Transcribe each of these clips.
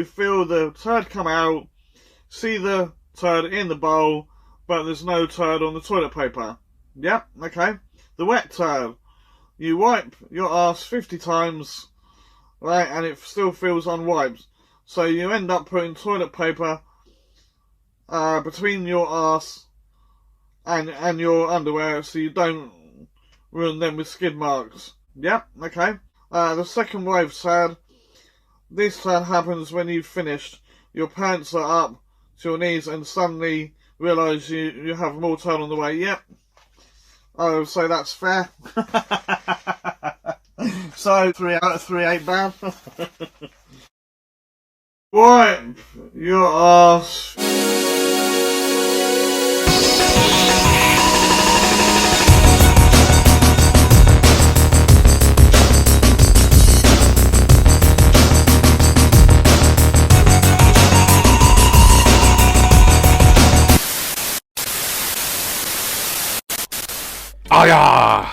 you feel the turd come out, see the turd in the bowl, but there's no turd on the toilet paper. Yep, okay. The wet turd. You wipe your ass 50 times, right, and it still feels unwiped. So you end up putting toilet paper between your ass and your underwear so you don't ruin them with skid marks. Yep, okay. The second wave turd. This turd happens when you've finished. Your pants are up to your knees and suddenly realise you have more turd on the way. Yep. I would say that's fair. So 3 out of 3 ain't bad. Wipe your ass. Hiya!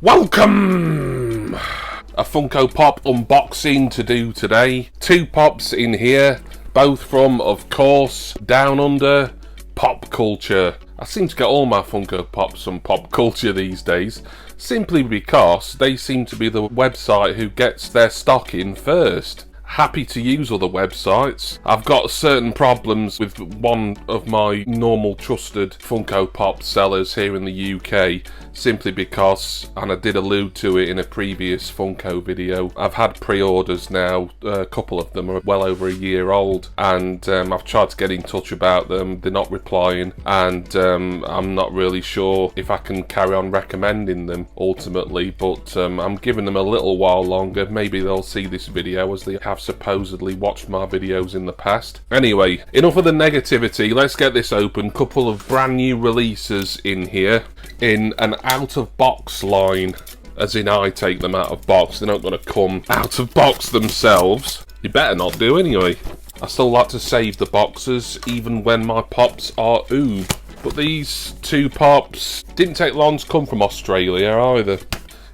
Welcome! A Funko Pop unboxing to do today. 2 pops in here, both from, of course, Down Under, PopCultcha. I seem to get all my Funko Pops from PopCultcha these days, simply because they seem to be the website who gets their stock in first. Happy to use other websites. I've got certain problems with one of my normal trusted Funko Pop sellers here in the UK, simply because, and I did allude to it in a previous Funko video, I've had pre-orders now, a couple of them are well over a year old, and I've tried to get in touch about them, they're not replying, and I'm not really sure if I can carry on recommending them ultimately, but I'm giving them a little while longer. Maybe they'll see this video as they have supposedly watched my videos in the past. Anyway, enough of the negativity, let's get this open. Couple of brand new releases in here in an out of box line, as in I take them out of box. They're not going to come out of box themselves. You better not do anyway. I still like to save the boxes even when my pops are oob. But these 2 pops didn't take long to come from Australia either.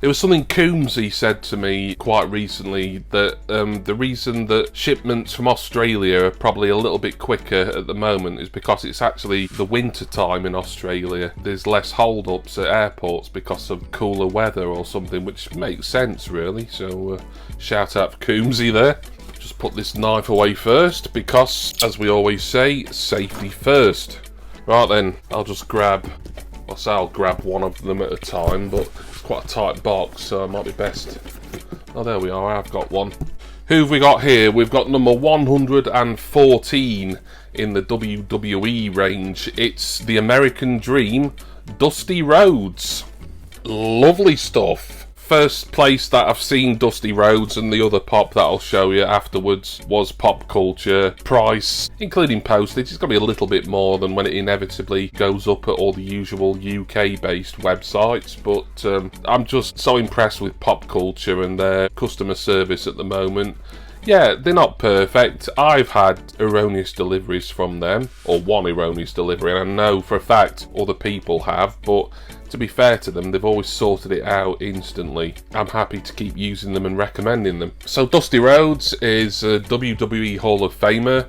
It was something Coombsy said to me quite recently, that the reason that shipments from Australia are probably a little bit quicker at the moment is because it's actually the winter time in Australia. There's less hold-ups at airports because of cooler weather or something, which makes sense really, so shout out for Coombsy there. Just put this knife away first because, as we always say, safety first. Right then, I'll grab one of them at a time, but it's quite a tight box, so it might be best. Oh, there we are, I've got one. Who have we got here? We've got number 114 in the WWE range. It's the American Dream, Dusty Rhodes. Lovely stuff. First place that I've seen Dusty Rhodes, and the other pop that I'll show you afterwards was PopCultcha. Price, including postage, it's going to be a little bit more than when it inevitably goes up at all the usual UK-based websites, but I'm just so impressed with PopCultcha and their customer service at the moment. Yeah, they're not perfect. I've had erroneous deliveries from them, or one erroneous delivery, and I know for a fact other people have, but to be fair to them, they've always sorted it out instantly. I'm happy to keep using them and recommending them. So Dusty Rhodes is a WWE Hall of Famer.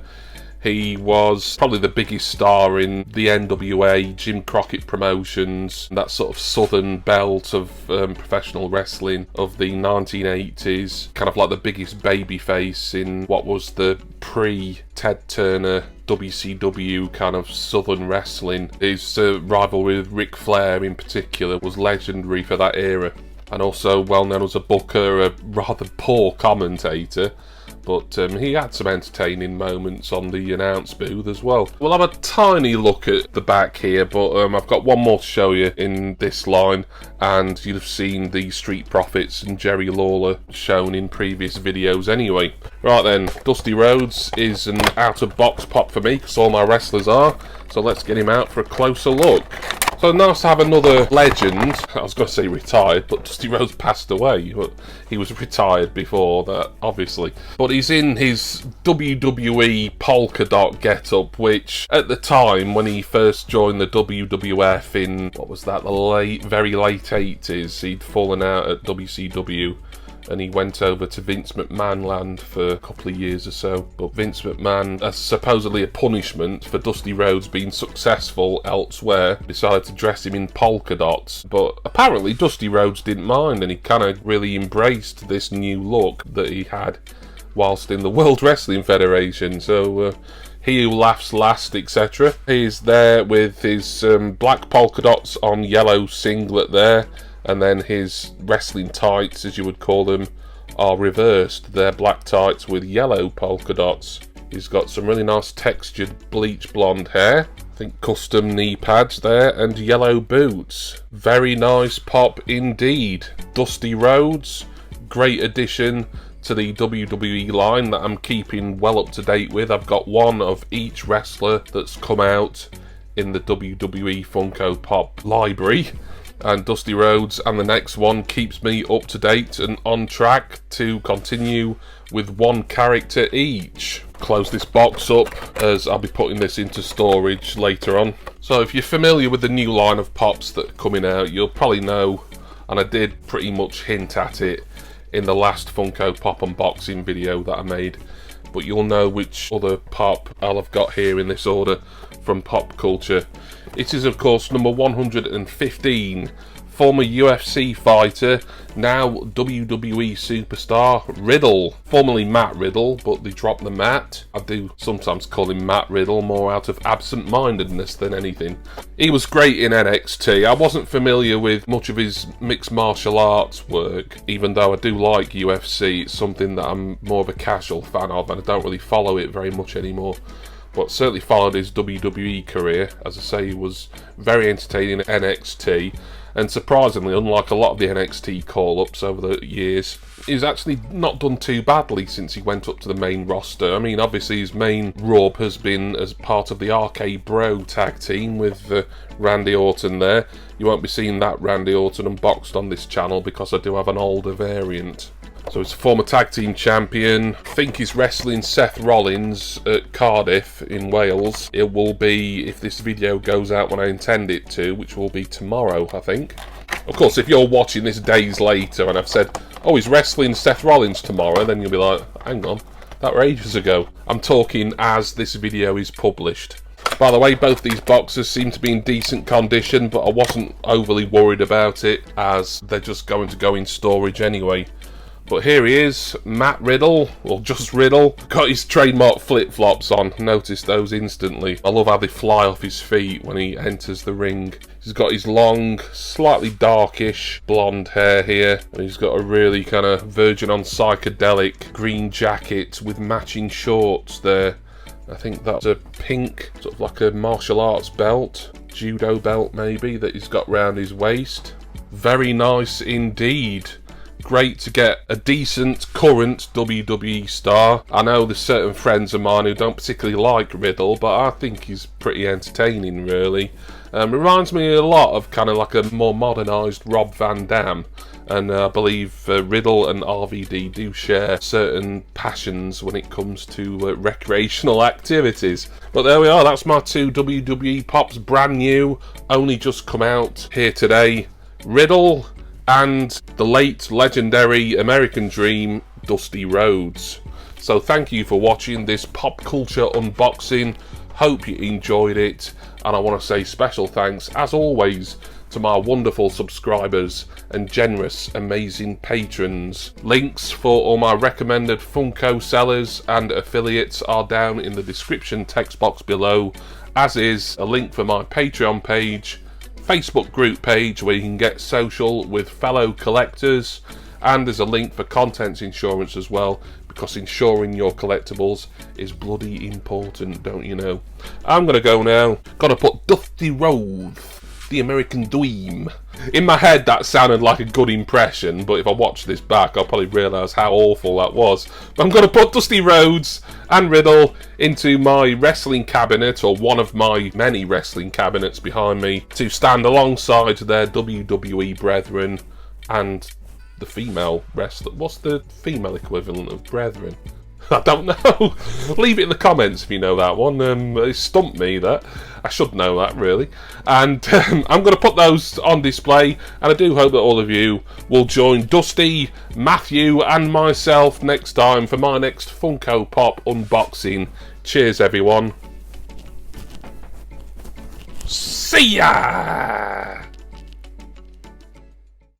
He was probably the biggest star in the NWA, Jim Crockett Promotions, that sort of southern belt of professional wrestling of the 1980s. Kind of like the biggest babyface in what was the pre-Ted Turner WCW kind of southern wrestling. His rivalry with Ric Flair in particular was legendary for that era. And also well known as a booker, a rather poor commentator. But he had some entertaining moments on the announce booth as well. We'll have a tiny look at the back here, but I've got one more to show you in this line, and you'd have seen the Street Profits and Jerry Lawler shown in previous videos anyway. Right then, Dusty Rhodes is an out-of-box pop for me, because all my wrestlers are, so let's get him out for a closer look. So nice to have another legend. I was going to say retired, but Dusty Rhodes passed away. But he was retired before that, obviously. But he's in his WWE polka dot get-up, which at the time when he first joined the WWF in, what was that, the very late 80s, he'd fallen out at WCW and he went over to Vince McMahon land for a couple of years or so. But Vince McMahon, as supposedly a punishment for Dusty Rhodes being successful elsewhere, decided to dress him in polka dots. But apparently Dusty Rhodes didn't mind, and he kind of really embraced this new look that he had whilst in the World Wrestling Federation. So he who laughs last, etc. He's there with his black polka dots on yellow singlet there, and then his wrestling tights, as you would call them, are reversed. They're black tights with yellow polka dots. He's got some really nice textured bleach blonde hair, I think custom knee pads there, and yellow boots. Very nice pop indeed. Dusty Rhodes, great addition to the WWE line that I'm keeping well up to date with. I've got one of each wrestler that's come out in the WWE Funko Pop library, and Dusty Rhodes and the next one keeps me up to date and on track to continue with one character each. Close this box up, as I'll be putting this into storage later on. So if you're familiar with the new line of pops that are coming out, you'll probably know, and I did pretty much hint at it in the last Funko Pop unboxing video that I made, but you'll know which other pop I'll have got here in this order from PopCultcha. It is of course number 115, former UFC fighter, now WWE superstar, Riddle. Formerly Matt Riddle, but they dropped the Matt. I do sometimes call him Matt Riddle, more out of absent-mindedness than anything. He was great in NXT. I wasn't familiar with much of his mixed martial arts work, even though I do like UFC. It's something that I'm more of a casual fan of, and I don't really follow it very much anymore. But certainly followed his WWE career. As I say, he was very entertaining at NXT, and surprisingly, unlike a lot of the NXT call-ups over the years, he's actually not done too badly since he went up to the main roster. I mean, obviously his main rub has been as part of the RK Bro tag team with Randy Orton there. You won't be seeing that Randy Orton unboxed on this channel because I do have an older variant. So he's a former tag team champion. I think he's wrestling Seth Rollins at Cardiff in Wales. It will be, if this video goes out when I intend it to, which will be tomorrow, I think. Of course, if you're watching this days later and I've said, oh, he's wrestling Seth Rollins tomorrow, then you'll be like, hang on, that were ages ago. I'm talking as this video is published. By the way, both these boxes seem to be in decent condition, but I wasn't overly worried about it, as they're just going to go in storage anyway. But here he is, Matt Riddle, or just Riddle. Got his trademark flip-flops on, notice those instantly. I love how they fly off his feet when he enters the ring. He's got his long, slightly darkish blonde hair here, and he's got a really kind of verging on psychedelic green jacket with matching shorts there. I think that's a pink, sort of like a martial arts belt, judo belt maybe, that he's got round his waist. Very nice indeed. Great to get a decent current WWE star. I know there's certain friends of mine who don't particularly like Riddle, but I think he's pretty entertaining, really. Reminds me a lot of kind of like a more modernised Rob Van Dam. And I believe Riddle and RVD do share certain passions when it comes to recreational activities. But there we are, that's my two WWE Pops, brand new, only just come out here today. Riddle and the late legendary American Dream, Dusty Rhodes. So thank you for watching this PopCultcha unboxing. Hope you enjoyed it, and I want to say special thanks, as always, to my wonderful subscribers and generous, amazing patrons. Links for all my recommended Funko sellers and affiliates are down in the description text box below, as is a link for my Patreon page, Facebook group page where you can get social with fellow collectors, and there's a link for contents insurance as well, because insuring your collectibles is bloody important, don't you know. I'm gonna go now. Gotta put Dusty Rhodes, the American Dream. In my head that sounded like a good impression, but if I watch this back I'll probably realise how awful that was. But I'm going to put Dusty Rhodes and Riddle into my wrestling cabinet, or one of my many wrestling cabinets behind me, to stand alongside their WWE brethren and the female wrestler. What's the female equivalent of brethren? I don't know. Leave it in the comments if you know that one. It stumped me, that. I should know that, really. And I'm going to put those on display, and I do hope that all of you will join Dusty, Matthew and myself next time for my next Funko Pop unboxing. Cheers, everyone. See ya!